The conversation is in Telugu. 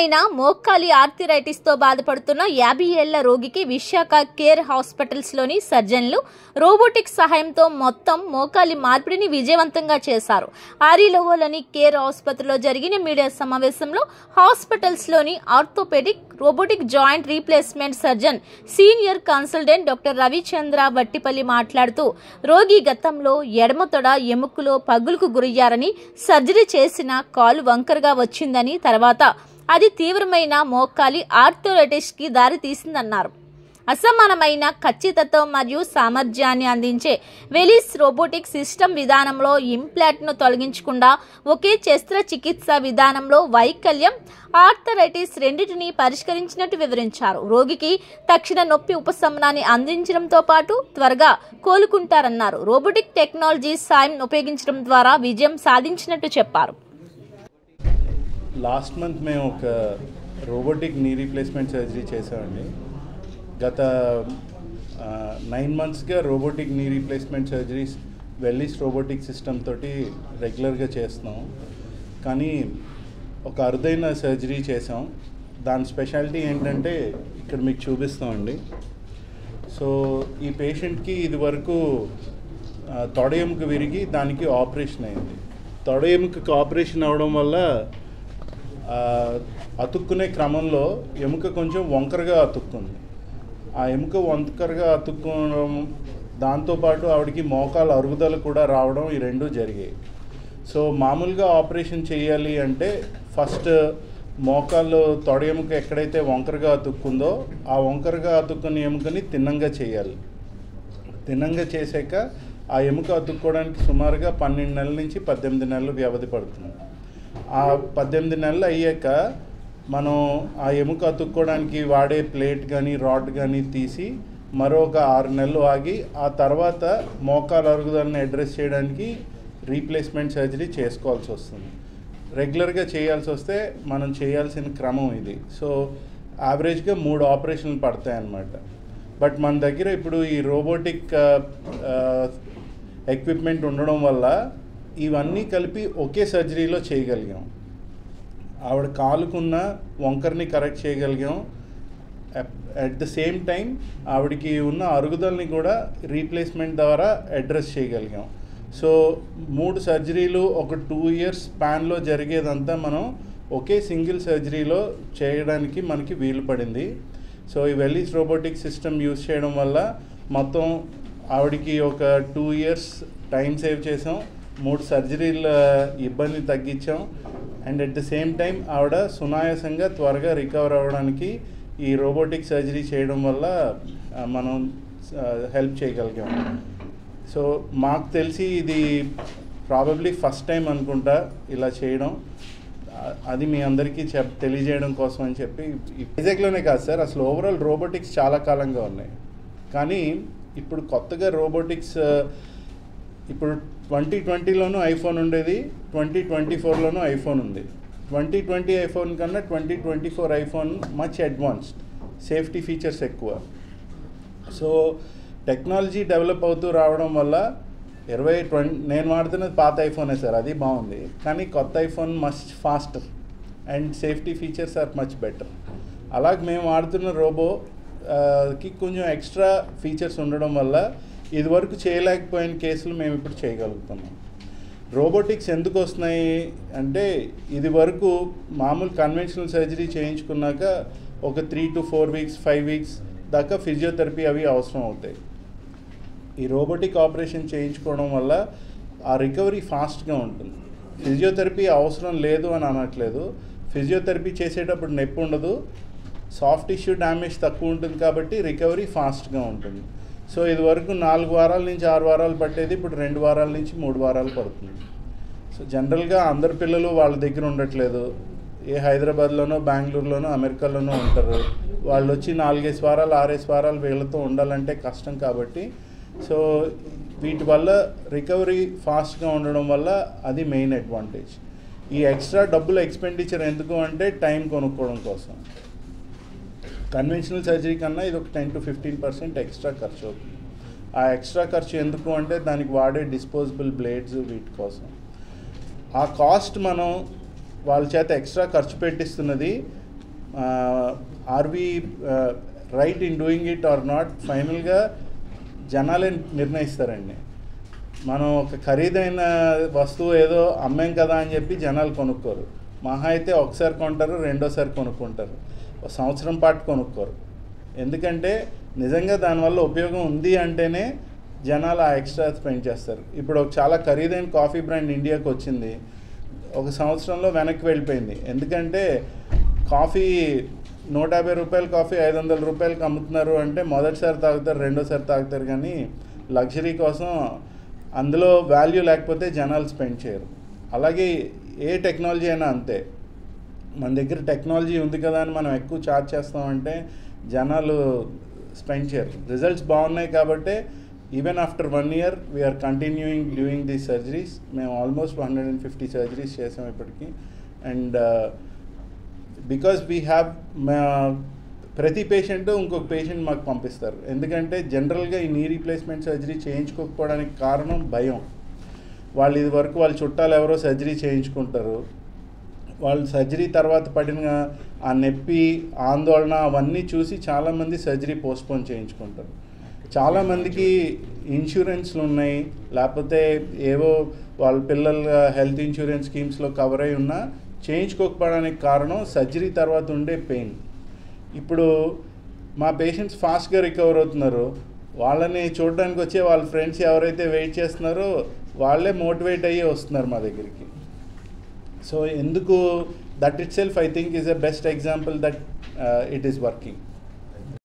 తీవ్రమైన మోకాలి ఆర్థరైటిస్తో బాధపడుతున్న 50 ఏళ్ల రోగికి విశాఖ కేర్ హాస్పిటల్స్లోని సర్జన్లు రోబోటిక్ సహాయంతో మొత్తం మోకాలి మార్పిడిని విజయవంతంగా చేశారు. ఆరిలోవలోని కేర్ ఆసుపత్రిలో జరిగిన మీడియా సమావేశంలో హాస్పిటల్స్లోని orthopaedic robotic joint replacement surgeon senior consultant doctor Ravichandra Vattipalli మాట్లాడుతూ, రోగి గతంలో ఎడమ తొడ ఎముకలో పగులుకు గురయ్యారని, సర్జరీ చేసిన కాలు వంకరగా వచ్చిందని, తర్వాత అది తీవ్రమైన మోకాలి ఆర్థరైటిస్కి దారి తీసిందన్నారు. అసమానమైన ఖచ్చితత్వం మరియు సామర్థ్యాన్ని అందించే వెలిస్ రోబోటిక్ సిస్టమ్ విధానంలో ఇంప్లాంట్ను తొలగించకుండా ఒకే శస్త్రచికిత్స విధానంలో వైకల్యం, ఆర్థరైటిస్ రెండింటినీ పరిష్కరించినట్టు వివరించారు. రోగికి తక్షణ నొప్పి ఉపశమనాన్ని అందించడంతో పాటు త్వరగా కోలుకుంటారన్నారు. రోబోటిక్ టెక్నాలజీ సాయం ఉపయోగించడం ద్వారా విజయం సాధించినట్టు చెప్పారు. లాస్ట్ మంత్ మేము ఒక రోబోటిక్ నీ రీప్లేస్మెంట్ సర్జరీ చేసామండి. గత 9 monthsగా robotic knee replacement surgeries Velys robotic system తోటి రెగ్యులర్గా చేస్తున్నాం. కానీ ఒక అరుదైన సర్జరీ చేసాం. దాని స్పెషాలిటీ ఏంటంటే ఇక్కడ మీకు చూపిస్తామండి. సో ఈ పేషెంట్కి ఇది వరకు తొడ ఎముక విరిగి దానికి ఆపరేషన్ అయింది. తొడ ఎముకకి ఆపరేషన్ అవడం వల్ల అతుక్కునే క్రమంలో ఎముక కొంచెం వంకరగా అతుక్కుంది. ఆ ఎముక వంకరగా అతుక్కోవడం, దాంతోపాటు ఆవిడకి మోకాలు అరుగుదల కూడా రావడం, ఈ రెండు జరిగాయి. సో మామూలుగా ఆపరేషన్ చేయాలి అంటే ఫస్ట్ మోకాలు తొడ ఎముక ఎక్కడైతే వంకరగా అతుక్కుందో ఆ వంకరగా అతుక్కున్న ఎముకని తిన్నంగా చేయాలి. తిన్నంగా చేశాక ఆ ఎముక అతుక్కోవడానికి సుమారుగా 12 నెలల నుంచి 18 నెలలు వ్యవధి పడుతుంది. ఆ 18 నెలలు అయ్యాక మనం ఆ ఎముక అతుక్కోవడానికి వాడే ప్లేట్ కానీ రాడ్ కానీ తీసి మరొక 6 నెలలు ఆగి ఆ తర్వాత మోకాలు అరుగుదలని అడ్రస్ చేయడానికి రీప్లేస్మెంట్ సర్జరీ చేసుకోవాల్సి వస్తుంది. రెగ్యులర్గా చేయాల్సి వస్తే మనం చేయాల్సిన క్రమం ఇది. సో యావరేజ్గా 3 ఆపరేషన్లు పడతాయన్నమాట. బట్ మన దగ్గర ఇప్పుడు ఈ రోబోటిక్ ఎక్విప్మెంట్ ఉండడం వల్ల ఇవన్నీ కలిపి ఒకే సర్జరీలో చేయగలిగాం. ఆవిడ కాలుకున్న వంకర్ని కరెక్ట్ చేయగలిగాం. అట్ ద సేమ్ టైం ఆవిడకి ఉన్న అరుగుదలని కూడా రీప్లేస్మెంట్ ద్వారా అడ్రస్ చేయగలిగాం. సో 3 సర్జరీలు ఒక 2 years స్పాన్లో జరిగేదంతా మనం ఒకే సింగిల్ సర్జరీలో చేయడానికి మనకి వీలు పడింది. సో ఈ వెల్లిస్ రోబోటిక్ సిస్టమ్ యూజ్ చేయడం వల్ల మొత్తం ఆవిడకి ఒక 2 years టైం సేవ్ చేసాం, 3 సర్జరీల ఇబ్బంది తగ్గించాం. And at the same time ఆవిడ సునాయాసంగా త్వరగా రికవర్ అవ్వడానికి ఈ రోబోటిక్ సర్జరీ చేయడం వల్ల మనం హెల్ప్ చేయగలిగాం. సో మాకు తెలిసి ఇది ప్రాబబ్లీ ఫస్ట్ టైం అనుకుంటా ఇలా చేయడం. అది మీ అందరికీ తెలియజేయడం కోసం అని చెప్పి. వైజాగ్లోనే కాదు సార్, అసలు ఓవరాల్ రోబోటిక్స్ చాలా కాలంగా ఉన్నాయి. కానీ ఇప్పుడు కొత్తగా రోబోటిక్స్ ఇప్పుడు 2020లోనూ ఐఫోన్ ఉండేది, 2024లోనూ ఐఫోన్ ఉంది. 2020 ఐఫోన్ కన్నా 2024 iPhone much advanced, safety features ఎక్కువ. సో టెక్నాలజీ డెవలప్ అవుతూ రావడం వల్ల 2020 నేను వాడుతున్నది పాత ఐఫోనే సార్, అది బాగుంది. కానీ కొత్త iPhone much faster and safety features are much better. అలాగే మేము వాడుతున్న రోబోకి కొంచెం ఎక్స్ట్రా ఫీచర్స్ ఉండడం వల్ల ఇదివరకు చేయలేకపోయిన కేసులు మేము ఇప్పుడు చేయగలుగుతున్నాం. రోబోటిక్స్ ఎందుకు వస్తున్నాయి అంటే, ఇది వరకు మామూలు కన్వెన్షనల్ సర్జరీ చేయించుకున్నాక ఒక 3 to 4 weeks 5 weeks దాకా ఫిజియోథెరపీ అవి అవసరం అవుతాయి. ఈ రోబోటిక్ ఆపరేషన్ చేయించుకోవడం వల్ల ఆ రికవరీ ఫాస్ట్గా ఉంటుంది. ఫిజియోథెరపీ అవసరం లేదు అని అనట్లేదు. ఫిజియోథెరపీ చేసేటప్పుడు నొప్పి ఉండదు, సాఫ్ట్ టిష్యూ డ్యామేజ్ తక్కువ ఉంటుంది కాబట్టి రికవరీ ఫాస్ట్గా ఉంటుంది. సో ఇది వరకు 4 వారాల నుంచి 6 వారాలు పట్టేది ఇప్పుడు 2 వారాల నుంచి 3 వారాలు పడుతుంది. సో జనరల్గా అందరు పిల్లలు వాళ్ళ దగ్గర ఉండట్లేదు. ఏ హైదరాబాద్లోనో బెంగళూరులోనో అమెరికాలోనో ఉంటారు. వాళ్ళు వచ్చి 4-5 వారాలు 6 వారాలు వీళ్ళతో ఉండాలంటే కష్టం. కాబట్టి సో వీటి వల్ల రికవరీ ఫాస్ట్గా ఉండడం వల్ల అది మెయిన్ అడ్వాంటేజ్. ఈ ఎక్స్ట్రా డబ్బుల ఎక్స్పెండిచర్ ఎందుకు అంటే టైం కొనుక్కోవడం కోసం. కన్వెన్షనల్ సర్జరీ కన్నా ఇది ఒక 10 to 15% ఎక్స్ట్రా ఖర్చు అవుతుంది. ఆ ఎక్స్ట్రా ఖర్చు ఎందుకు అంటే దానికి వాడే డిస్పోజబుల్ బ్లేడ్స్ వీటి కోసం. ఆ కాస్ట్ మనం వాళ్ళ చేత ఎక్స్ట్రా ఖర్చు పెట్టిస్తున్నది are we right in doing it or not ఫైనల్గా జనాలే నిర్ణయిస్తారండి. మనం ఒక ఖరీదైన వస్తువు ఏదో అమ్మాం కదా అని చెప్పి జనాలు కొనుక్కోరు. మహా అయితే ఒకసారి కొంటారు, రెండోసారి కొనుక్కుంటారు, ఒక సంవత్సరం పాటు కొనుక్కోరు. ఎందుకంటే నిజంగా దానివల్ల ఉపయోగం ఉంది అంటేనే జనాలు ఆ ఎక్స్ట్రా స్పెండ్ చేస్తారు. ఇప్పుడు ఒక చాలా ఖరీదైన కాఫీ బ్రాండ్ ఇండియాకి వచ్చింది, ఒక సంవత్సరంలో వెనక్కి వెళ్ళిపోయింది. ఎందుకంటే కాఫీ 150 రూపాయల కాఫీ 500 రూపాయలకి అమ్ముతున్నారు అంటే మొదటిసారి తాగుతారు, రెండోసారి తాగుతారు, కానీ లగ్జరీ కోసం అందులో వాల్యూ లేకపోతే జనాలు స్పెండ్ చేయరు. అలాగే ఏ టెక్నాలజీ అయినా అంతే. మన దగ్గర టెక్నాలజీ ఉంది కదా అని మనం ఎక్కువ ఛార్జ్ చేస్తామంటే జనాలు స్పెండ్ చేయరు. రిజల్ట్స్ బాగున్నాయి కాబట్టి even after 1 year we are continuing doing these surgeries. మేము ఆల్మోస్ట్ 150 సర్జరీస్ చేసాం ఇప్పటికీ. అండ్ బికాస్ వీ హ్యావ్ ప్రతి పేషెంట్ ఇంకొక పేషెంట్ మాకు పంపిస్తారు. ఎందుకంటే జనరల్గా ఈ నీ రీప్లేస్మెంట్ సర్జరీ చేయించుకోకపోవడానికి కారణం భయం. వాళ్ళు ఇది వరకు వాళ్ళ చుట్టాలు ఎవరో సర్జరీ చేయించుకుంటారు, వాళ్ళు సర్జరీ తర్వాత పడిన ఆ నొప్పి, ఆందోళన అవన్నీ చూసి చాలామంది సర్జరీ పోస్ట్పోన్ చేయించుకుంటారు. చాలామందికి ఇన్సూరెన్స్లు ఉన్నాయి, లేకపోతే ఏవో వాళ్ళ పిల్లల హెల్త్ ఇన్సూరెన్స్ స్కీమ్స్లో కవర్ అయి ఉన్నా చేయించుకోకపోవడానికి కారణం సర్జరీ తర్వాత ఉండే పెయిన్. ఇప్పుడు మా పేషెంట్స్ ఫాస్ట్గా రికవర్ అవుతున్నారు, వాళ్ళని చూడడానికి వచ్చే వాళ్ళ ఫ్రెండ్స్ ఎవరైతే వెయిట్ చేస్తున్నారో వాళ్ళే మోటివేట్ అయ్యి వస్తున్నారు మా దగ్గరికి. సో ఎందుకు that it self I think is a best example that it is working.